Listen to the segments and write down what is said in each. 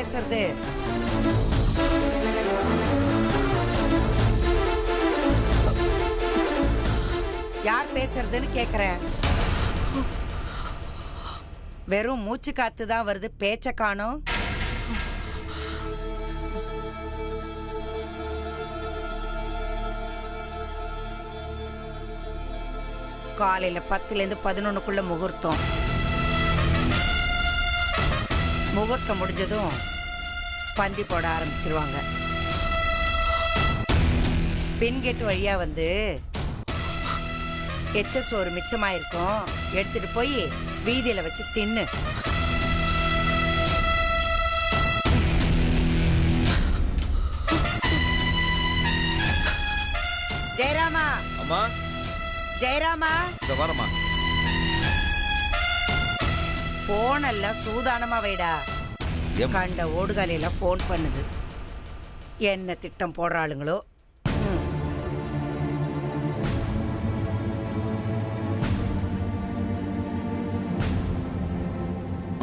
பேசுறது? யார் பேசுறதுன்னு கேக்குறேன். வெறும் மூச்சு காத்து தான் வருது, பேச்ச காணோம். காலையில 10லேருந்து 11க்குள்ள முகூர்த்தம். முகூர்த்தம் முடிஞ்சதும் பந்தி போட ஆரம்பிச்சிருவாங்க. பின்கேட்டு வழியா வந்து எச்ச சோறு மிச்சமாயிருக்கும், எடுத்துட்டு போய் வீதியில வச்சு தின்னு. ஜெயராமா. அம்மா. ஜெயராமா. இந்த வரமா. போன் எல்லாம் சூதானமா வைடா. கண்ட ஓடுகாலையில போன் பண்ணுது. என்ன திட்டம் போடுறாளுங்களோ.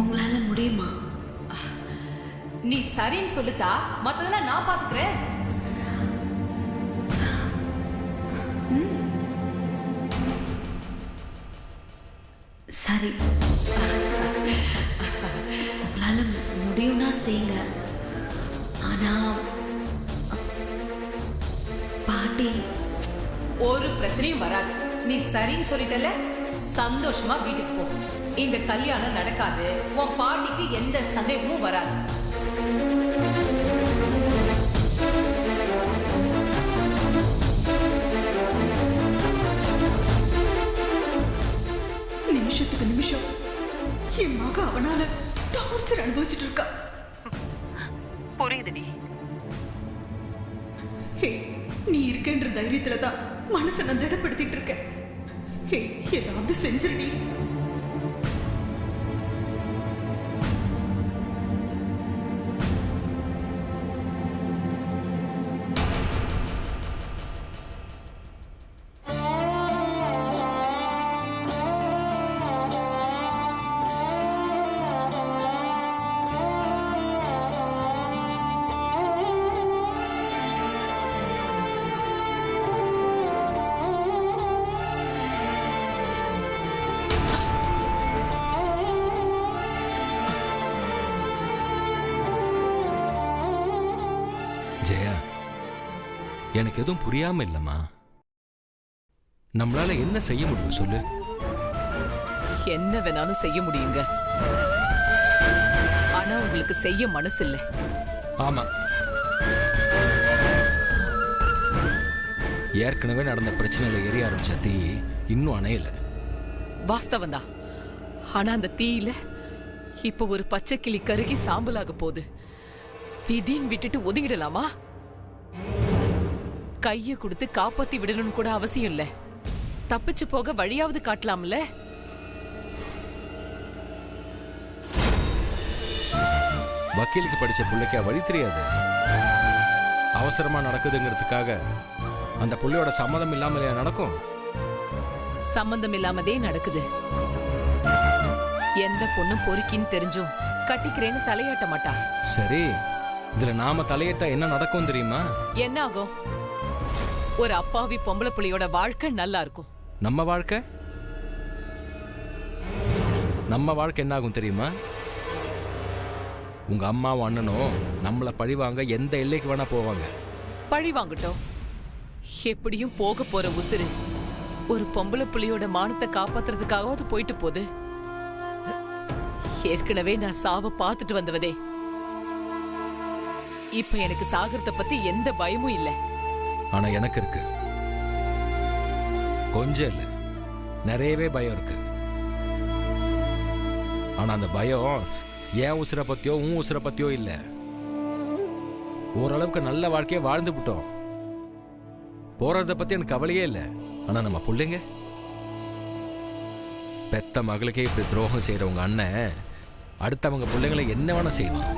உங்களால முடியுமா? நீ சரின்னு சொல்லுதா, மத்ததெல்லாம் நான் பாத்துக்கிறேன். சரி, உங்களால முடியும்னா செய்யுங்க. ஆனா பாட்டி ஒரு பிரச்சனையும் வராது. நீ சரின்னு சொல்லிட்டல, சந்தோஷமா வீட்டுக்கு போ. இந்த கல்யாணம் நடக்காது. உன் பாட்டிக்கு எந்த சந்தேகமும் வராது. நிமிஷத்துக்கு நிமிஷம் என் மக அவனால டார்ச்சர் அனுபவிச்சுட்டு இருக்கா. புரியுதுடி. ஹே, நீ இருக்கேன்ற தைரியத்துலதான் மனசை நான் திடப்படுத்திட்டு இருக்கேன். ஹே, ஏதாவது செஞ்சிருடி. ஜெயா, எனக்கு எதுவும் புரியாம இல்லம்மா. நம்மளால என்ன செய்ய முடியும் சொல்லு? என்ன வேணாலும் செய்ய முடியுங்க. ஆனா உங்களுக்கு செய்ய மனசு இல்லை. ஆமா, ஏற்கனவே நடந்த பிரச்சனையில எரிய ஆரம்பிச்ச தீ இன்னும் அணையல. வாஸ்தவந்தா. ஆனா அந்த தீயில இப்ப ஒரு பச்சை கிளி கருகி சாம்பலாக போகுது. விதின்னு விட்டுட்டு ஒதுங்கிடலாமா? கைய கொடுத்து காப்பாத்தி விடணும்னு கூட அவசியம் இல்ல. தப்பிச்சு போக வழியாவது காட்டலாம்ல. வக்கீலுக்கு படிச்ச பிள்ளைக்கு வழி தெரியாது. அவசரமா நடக்குதுங்கிறதுக்காக அந்த புள்ளையோட சம்மதம் இல்லாமலையா நடக்கும்? சம்பந்தம் இல்லாமதே நடக்குது. எந்த பொண்ணும் பொறுக்கின்னு தெரிஞ்சும் கட்டிக்கிறேன்னு தலையாட்ட மாட்டா. சரி, இதுல நாம தலையிட்டா என்ன நடக்கும் தெரியுமா? என்ன ஆகும்? ஒரு அப்பாவி பொம்பளை புள்ளையோட வாழ்க்கை நல்லா இருக்கும். நம்ம வாழ்க்கை என்ன ஆகும் தெரியுமா? உங்க அம்மாவும் அண்ணனும் நம்மள பழிவாங்க எந்த எல்லைக்கு வேணா போவாங்க. பழி வாங்கட்டும். எப்படியும் போக போற உசுறு ஒரு பொம்பளை புள்ளையோட மானத்தை காப்பாத்துறதுக்காகவாது போயிட்டு போகுது. ஏற்கனவே நான் சாவ பார்த்துட்டு வந்தவதே. இப்ப எனக்கு சாகரத்தை பத்தி எந்த பயமும் இல்ல. ஆனா எனக்கு இருக்கு. கொஞ்சம் இல்ல, நிறையவே பயம் இருக்கு. ஆனா அந்த பயம் ஏன் உசுரை பத்தியோ உன் உசுரை பத்தியோ இல்ல. ஓரளவுக்கு நல்ல வாழ்க்கையை வாழ்ந்து விட்டோம். போறத பத்தி எனக்கு கவலையே இல்லை. ஆனா நம்ம பிள்ளைங்க, பெத்த மகளுக்கே இப்படி துரோகம் செய்யறவங்க அண்ணன் அடுத்தவங்க பிள்ளைங்களை என்ன வேணா செய்வான்.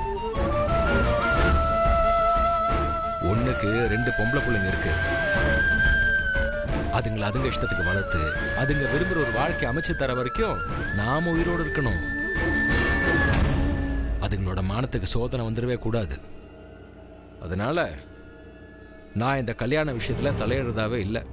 ஒண்ணுக்கு 2 பொம்பளை பிள்ளைங்க இருக்கு. அதுங்களை அதுங்க இஷ்டத்துக்கு வளர்த்து அதுங்க விரும்புற ஒரு வாழ்க்கை அமைச்சு தர வரைக்கும் நாம உயிரோடு இருக்கணும். அதுங்களோட மானத்துக்கு சோதனை வந்துடவே கூடாது. அதனால நான் இந்த கல்யாண விஷயத்துல தலையிடுறதாவே இல்லை.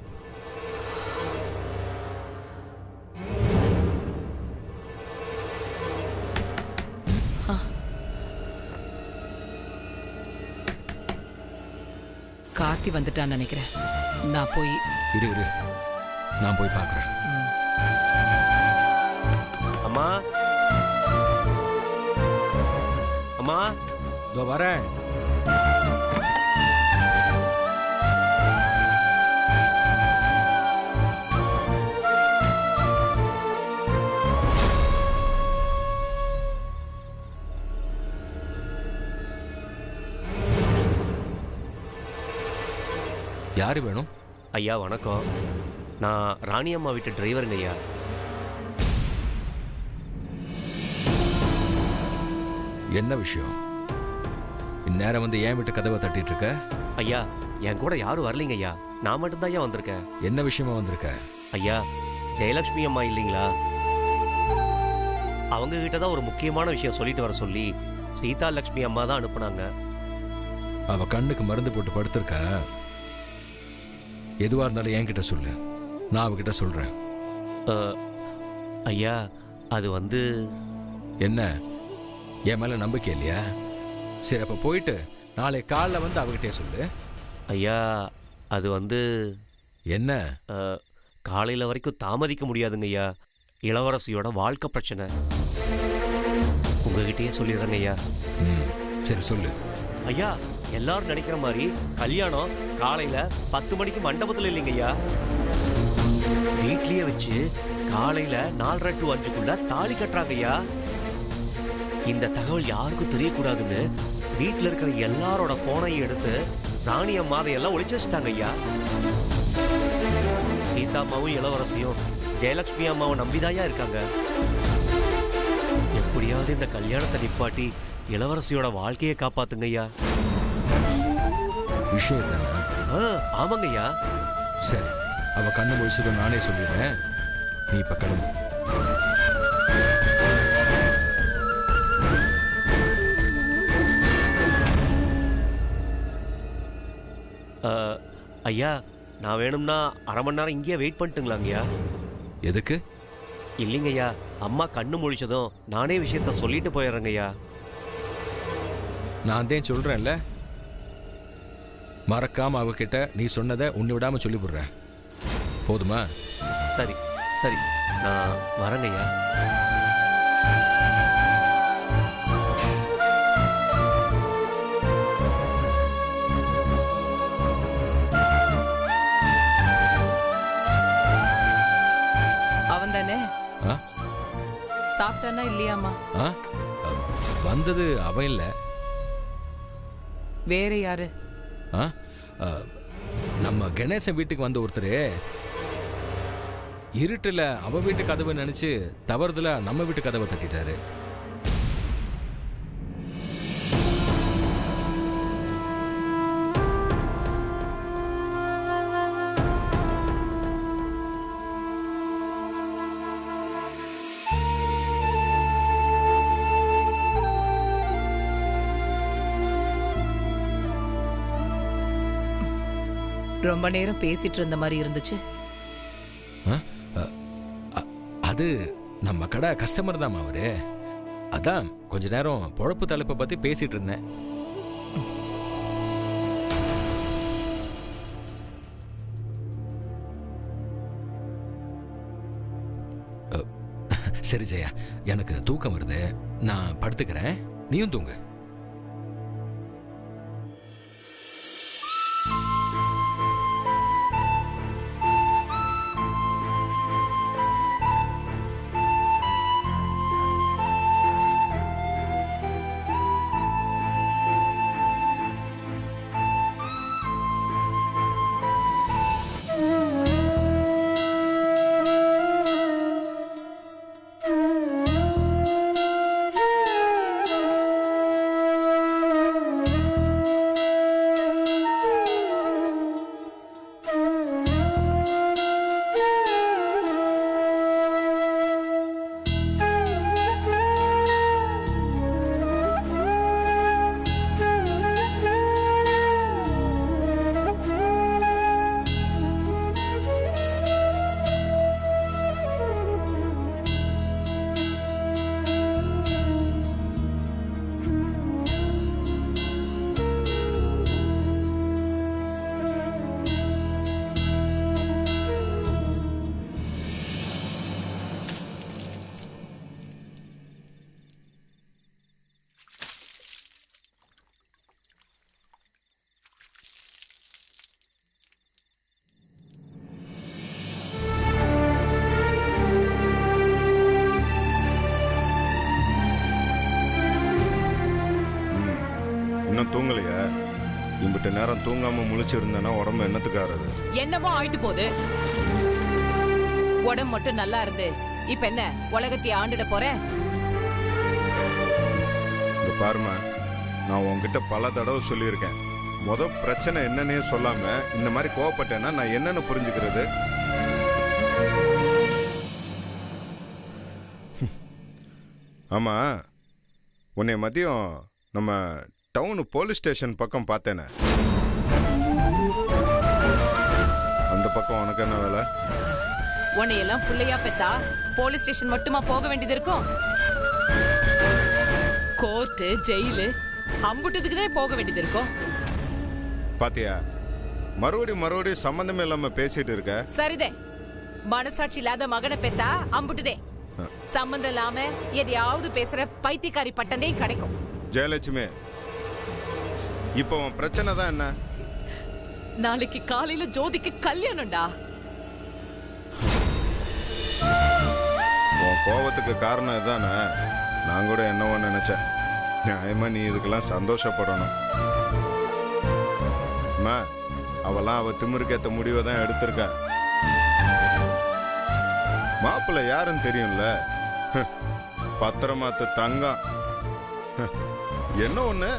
கார்த்தி வந்துட்டான்னு நினைக்கிறேன். நான் போய் இரு நான் போய் பார்க்குறேன். அம்மா அம்மா இதோ வரேன். யாரு வேணும்? ஐயா வணக்கம். நான் ராணி அம்மா வீட்டு டிரைவருங்க ஐயா. என்ன விஷயம்? இந்நேரம் வந்து ஏன் வீட்டு கதவை தட்டிட்டு இருக்க? ஐயா என் கூட யாரும் வரலைங்க ஐயா, நான் மட்டும்தான் ஐயா வந்திருக்கேன். என்ன விஷயமா வந்திருக்க? ஐயா ஜெயலட்சுமி அம்மா இல்லைங்களா, அவங்க கிட்ட தான் ஒரு முக்கியமான விஷயம் சொல்லிட்டு வர சொல்லி சீதா லட்சுமி அம்மா தான் அனுப்புனாங்க. அவ கண்ணுக்கு மருந்து போட்டு படுத்திருக்கா. எதுவா இருந்தாலும் என்கிட்ட சொல்லு, நான் அவகிட்ட சொல்றேன். ஐயா அது வந்து என்ன, என் மேல நம்பிக்கை இல்லையா? சரி, அப்ப போயிட்டு நாளை காலைல வந்து அவகிட்டே சொல்லு. ஐயா அது வந்து என்ன? காலையில் வரைக்கும் தாமதிக்க முடியாதுங்க ஐயா, இளவரசியோட வாழ்க்கை பிரச்சனை. உங்ககிட்டயே சொல்லிடுறேங்க ஐயா. சரி சொல்லு. ஐயா எல்லாரும் நினைக்கிற மாதிரி கல்யாணம் காலையில 10 மணிக்கு மண்டபத்தில் இல்லைங்க ஐயா, வீட்லயே வச்சு காலையில 4:30 to 5 தாலி கட்டுறாங்க ஐயா. இந்த தகவல் யாருக்கும் தெரியக்கூடாதுன்னு வீட்டில் இருக்கிற எல்லாரோட போனையும் எடுத்து ராணி அம்மாதையெல்லாம் ஒளிச்சு வச்சுட்டாங்க ஐயா. சீதா அம்மாவும் இளவரசியும் ஜெயலட்சுமி அம்மாவை நம்பிதாயா இருக்காங்க. எப்படியாவது இந்த கல்யாணத்தை நிப்பாட்டி இளவரசியோட வாழ்க்கையை காப்பாத்துங்க ஐயா. விஷயம் தானே? ஆமாங்க ஐயா. சரி, அவ கண்ணு முடிச்சதும் நானே சொல்லிடுறேன், நீ இப்ப கிளம்பு. ஐயா நான் வேணும்னா அரை மணி நேரம் இங்கேயே வெயிட் பண்ணிட்டுங்களாங்கய்யா? எதுக்கு? இல்லைங்க ஐயா, அம்மா கண்ணு முழிச்சதும் நானே விஷயத்த சொல்லிட்டு போயிடுறேங்க ஐயா. நான் தான் சொல்றேன்ல, மறக்காம அவகிட்ட நீ சொன்னதை உன்னை விடாம சொல்லி போடுறேன். போதுமா? சரி சரி, நான் வரேங்க ஐயா. அவன் தானே? சாப்பிட்டானா இல்லையாமா? வந்தது அவன் இல்ல. வேற யாரு? நம்ம கணேசன் வீட்டுக்கு வந்த ஒருத்தர் இருட்டுல அவ வீட்டு கதவை நினைச்சு தவறுதலா நம்ம வீட்டு கதவை தட்டிட்டாரு. ரொம்ப நேரம் பேசிட்டு இருந்த மாதிரி இருந்துச்சு. அது நம்ம கடை கஸ்டமர் தான் அவரு. அதான் கொஞ்ச நேரம் பொழப்பு தலைப்பை பத்தி பேசிட்டு இருந்தேன். சரி ஜெயா, எனக்கு தூக்கம் வருது, நான் படுத்துக்கிறேன், நீயும் தூங்கு. இன்னும் தூங்கலையா? இம்பிட்டு நேரம் தூங்காம முழிச்சிருந்தேன்னா உடம்பு என்னத்துக்கு ஆறுது? என்னமோ ஆயிட்டு போகுது. உடம்பு மட்டும் நல்லா இருந்து இப்ப என்ன உலகத்தை ஆண்டுட போறேன்? இந்த பாருமா, நான் உன்கிட்ட பல தடவை சொல்லியிருக்கேன். பிரச்சனை என்னன்னே சொல்லாம இந்த மாதிரி கோவப்பட்டேன்னா நான் என்னன்னு புரிஞ்சுக்கிறது? ஆமா, உன்னை மதியம் நம்ம டவுன் போலீஸ் ஸ்டேஷன் பக்கம் பார்த்தேனே, அந்த பக்கம் உனக்கு என்ன வேலை? உன்னையெல்லாம் பிள்ளையா பெத்தா போலீஸ் ஸ்டேஷன் மட்டுமா போக வேண்டியது இருக்கும்? கோர்ட்டு, ஜெயிலு அம்புட்டதுக்குதான் போக வேண்டியது இருக்கும். பாத்தியா, மறுபடியும் சம்பந்தமே இல்லாம பேசிட்டு இருக்க. சரிதே, மனசாட்சி இல்லாத மகனை பெத்தா அம்புட்டுதே. சம்பந்தம் இல்லாம எதையாவது பேசுற பைத்தியக்காரி பட்டனே கிடைக்கும். ஜெயலட்சுமி, இப்ப உன் பிரச்சனை தான் என்ன? நாளைக்கு காலையில ஜோதிக்கு கல்யாணம்டா. உன் கோபத்துக்கு காரணம் இதுதானே? நான் கூட என்னவோ நினைச்சேன். நியாயமா நீ இதுக்கெல்லாம் சந்தோஷப்படணும். அவெல்லாம் அவ திமிருக்கேத்த முடிவை தான் எடுத்திருக்கா. மாப்பிள்ளை யாருன்னு தெரியும்ல, பத்திரமாத்து தங்கம். என்ன ஒண்ணு,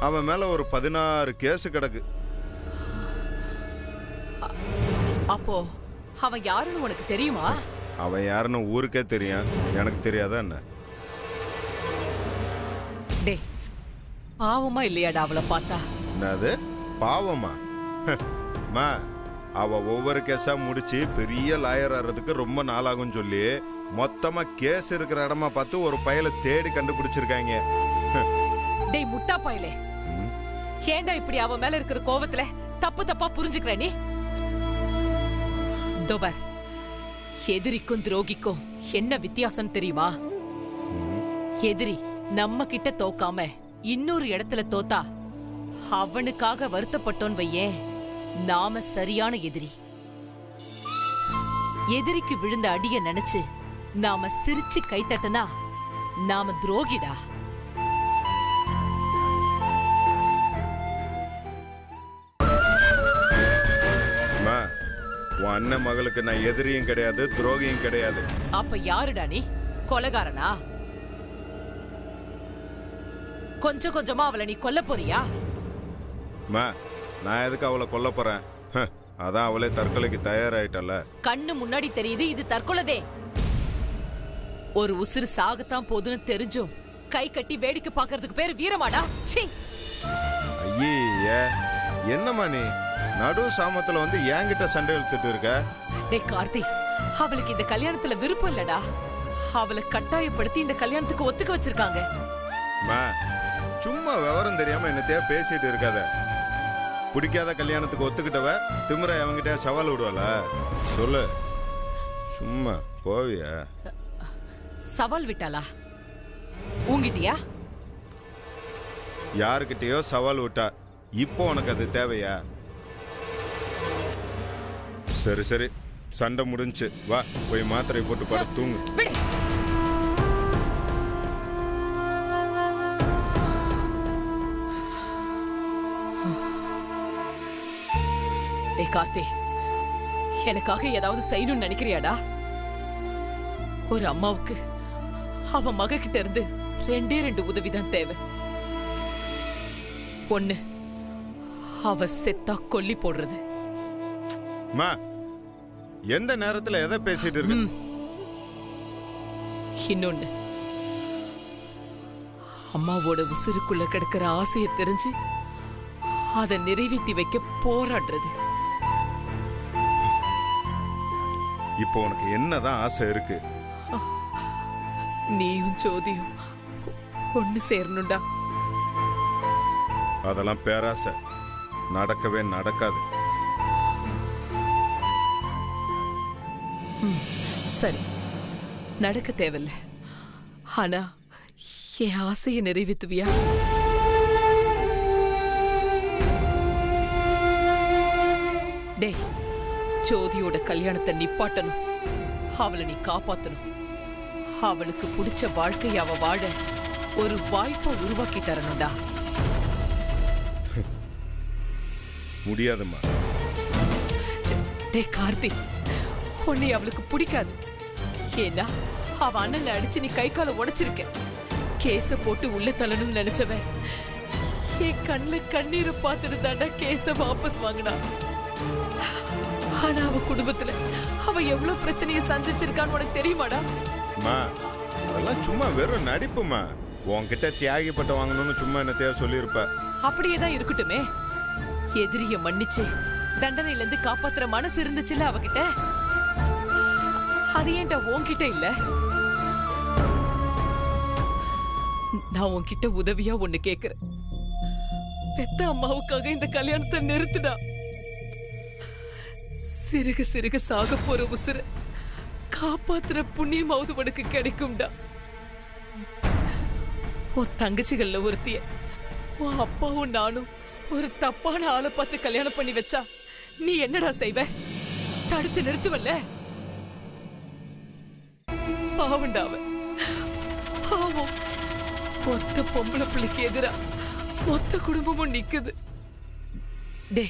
அவன் மேல ஒரு 16 கேஸ் கிடக்கு. அப்போ அவன் யாருன்னு உனக்கு தெரியுமா? அவன் யாருன்னு ஊருக்கே தெரியும், எனக்கு தெரியாதா என்ன? டே, பாவமா இல்லையாடா அவளை பார்த்தா? என்னது பாவமா? மா, அவ ஒவ்வொரு கேஸா முடிச்சு பெரிய லாயர் ஆறதுக்கு ரொம்ப நாளாகும் சொல்லி மொத்தமா கேஸ் இருக்கிற இடமா பார்த்து ஒரு பயலை தேடி கண்டுபிடிச்சிருக்காங்க. டேய் முட்டா பயலே, ஏண்டா இப்படி அவ மேல இருக்கிற கோவத்துல தப்பா புரிஞ்சுக்கிற நீ? தோபர், எதிரிக்கும் துரோகிக்கும் என்ன வித்தியாசம் தெரியுமா? எதிரி நம்ம கிட்ட தோக்காம இன்னொரு இடத்துல தோத்தா அவனுக்காக வருத்தப்பட்டோன் வையேன், நாம சரியான எதிரி. எதிரிக்கு விழுந்த அடிய நினைச்சு நாம சிரிச்சு கைத்தட்டனா நாம துரோகிடா. உன் அண்ணன் மகளுக்கு நான் எதிரியும் கிடையாது, துரோகியும் கிடையாது. அப்ப யாருடா நீ? கொலைகாரனா? கொஞ்சம் கொஞ்சமா அவளை நீ கொல்ல போறியா? நான் எதுக்கு அவளை கொல்ல போறேன்? அதான் அவளே தற்கொலைக்கு தயாராயிட்டல. கண்ணு முன்னாடி தெரியுது இது தற்கொலைதே. ஒரு உசுறு சாகத்தான் போதுன்னு தெரிஞ்சும் கை கட்டி வேடிக்கை பாக்குறதுக்கு பேர் வீரமாடா? ஐயே, என்னம்மா நீ நடு சாமத்துல வந்து என்கிட்ட சண்டை இழுத்துட்டு இருக்க? டேய் கார்த்தி, அவளுக்கு இந்த கல்யாணத்துல விருப்பம் இல்லடா. அவளை கட்டாயப்படுத்தி இந்த கல்யாணத்துக்கு ஒத்துக்க வச்சிருக்காங்க. சும்மா விவரம் தெரியாம என்னத்தையா பேசிட்டு இருக்காத. பிடிக்காத கல்யாணத்துக்கு ஒத்துக்கிட்டவ திமிர அவங்கிட்ட சவால் விடுவாள? சொல்லு, சும்மா போவியா? சவால் விட்டாளா? உங்கிட்டியா? யாருக்கிட்டயோ சவால் விட்டா. இப்போ உனக்கு அது தேவையா? சரி, சண்டை முடிஞ்சு வா, போய் மாத்திரை போட்டு படுத்து தூங்கு. கார்த்தி, எனக்காக ஏதாவது செய்யணும்னு நினைக்கிறியாடா? ஒரு அம்மாவுக்கு அவ மக கிட்ட இருந்து 2 உதவிதான் தேவை. ஒண்ணு, அவ செத்தா கொல்லி போடுறது. எந்த நேரத்துல எதை பேசிட்டு இருக்க? இன்னொன்னு, அம்மாவோட உசுருக்குள்ள கிடக்கிற ஆசையை தெரிஞ்சு அதை நிறைவேற்றி வைக்க போராடுறது. இப்போ உனக்கு என்னதான் ஆசை இருக்கு? நீயும் ஜோதியும் ஒண்ணு சேரணும்டா. அதெல்லாம் பேராசை, நடக்கவே நடக்காது. சரி, நடக்க தேவையில்ல. ஆனா என் ஆசையை நிறைவேற்றுவியா? டேய், ஜோதியோட கல்யாணத்தை நிப்பாட்டணும். அவளை நீ காப்பாத்தணும். அவளுக்கு பிடிச்ச வாழ்க்கையை அவ வாழ ஒரு வாய்ப்பை உருவாக்கி தரணும்டா. முடியாதுமா. டேய் கார்த்தி, உன்னை அவளுக்கு பிடிக்காது. ஏன்னா அவ அண்ணனை அடிச்சு நீ கை காலை உடைச்சிருக்க. கேஸ போட்டு உள்ள தள்ளணும்னு நினைச்சவன் என் கண்ணுல கண்ணீரை பார்த்துட்டு தாண்டா கேஸ வாபஸ் வாங்கினா. ஆனா அவ குடும்பத்துல அவ எவ்வளவு பிரச்சனையை சந்திச்சிருக்கான்னு உனக்கு தெரியுமாடா? அதெல்லாம் சும்மா வெறும் நடிப்புமா. உன்கிட்ட தியாகி பட்டம் வாங்கணும்னு சும்மா என்னத்தையா சொல்லியிருப்ப. அப்படியேதான் இருக்கட்டுமே. எதிரிய மன்னிச்சு தண்டனையில இருந்து காப்பாத்துற மனசு இருந்துச்சுல்ல அவகிட்ட. அது ஏன்டா உன்கிட்ட இல்ல? நான் உன்கிட்ட உதவியா ஒண்ணு கேக்குறேன். பெத்த அம்மாவுக்காக இந்த கல்யாணத்தை நிறுத்துடா. சிறுக சிறுக சாக போற உசுர காப்பாத்துற புண்ணியமாவது உனக்கு கிடைக்கும்டா. உன் தங்கச்சிகள்ல ஒருத்திய உன் அப்பாவும் நானும் ஒரு தப்பான ஆளை பார்த்து கல்யாணம் பண்ணி வச்சா நீ என்னடா செய்வ? தடுத்து நிறுத்துவல்ல? பாவண்டாவ பாவம். மொத்த பொம்பளை பிள்ளைக்கு எதிரா மொத்த குடும்பமும் நிக்குது. டே,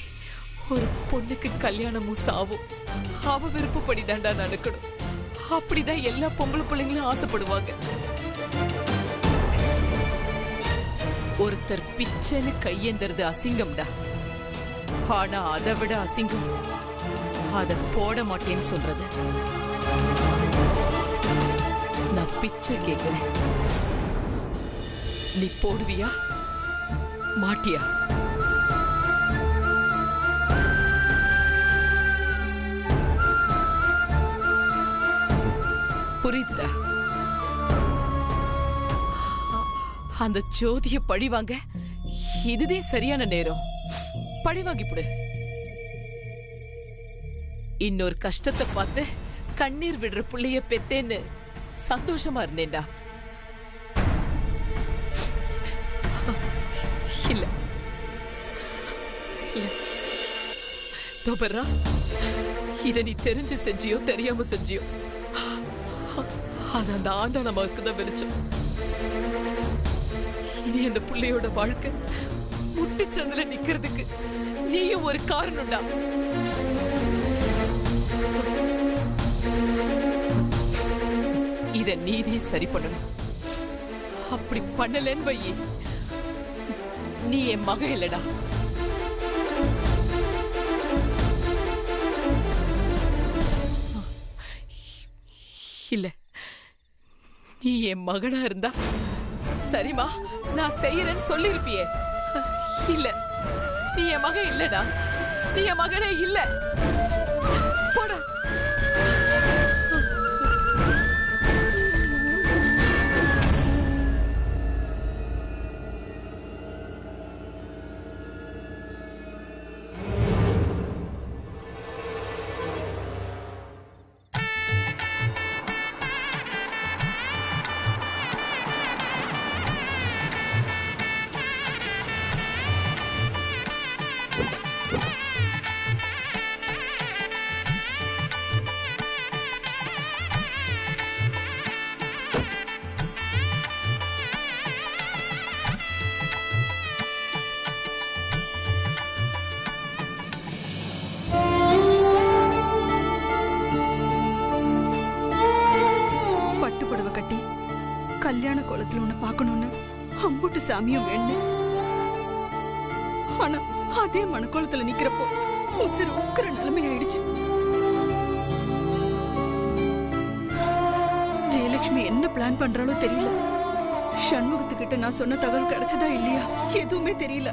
ஒரு பொண்ணுக்கு கல்யாணமும் சாவும் அவ விருப்பப்படி தாண்டா நடக்கணும். அப்படிதான் எல்லா பொம்பளை பிள்ளைங்களும் ஆசைப்படுவாங்க. ஒருத்தர் பிச்சைன்னு கையேந்தறது அசிங்கம்டா. ஆனா அதை விட அசிங்கம் அத போட மாட்டேன்னு சொல்றது. நான் பிச்சை கேக்குறேன், நீ போடுவியா மாட்டியா? புரியுதுடா? அந்த ஜோதிய பழிவாங்க இதுதே சரியான நேரம். பழிவாங்கி போடு. இன்னொரு கஷ்டத்தை பார்த்து கண்ணீர் விடுற புள்ளைய பெத்தேன்னு சந்தோஷமா இருந்தேன்டா. இல்ல தோபர்ரா, இத நீ தெரிஞ்சு செஞ்சியோ தெரியாம செஞ்சியோ அது அந்த ஆண்டா நமக்கு தான் வெளிச்சம். இனி அந்த புள்ளையோட வாழ்க்கை முட்டிச்சந்தில நிக்கிறதுக்கு நீயும் ஒரு காரணம்டா. இத நீதே சரி பண்ணணும். அப்படி பண்ணலன்னு வையே, நீ என் மக இல்லடா. இல்ல, நீ என் மகனா இருந்தா சரிமா நான் செய்யறேன்னு சொல்லிருப்பியே. இல்ல, நீ என் மகன் இல்லடா. நீ என் மகனே இல்ல. போடா. கல்யாண கோலத்துல உன்னை பார்க்கணும்னு அம்புட்டு சாமியும் வேணும். ஆனா அதே மனக்கோலத்துல நிக்கிறப்போ உசுறு உக்கிற நிலைமை ஆயிடுச்சு. ஜெயலட்சுமி என்ன பிளான் பண்றாலோ தெரியல. சண்முகத்துக்கிட்ட நான் சொன்ன தகவல் கிடைச்சதா இல்லையா எதுவுமே தெரியல.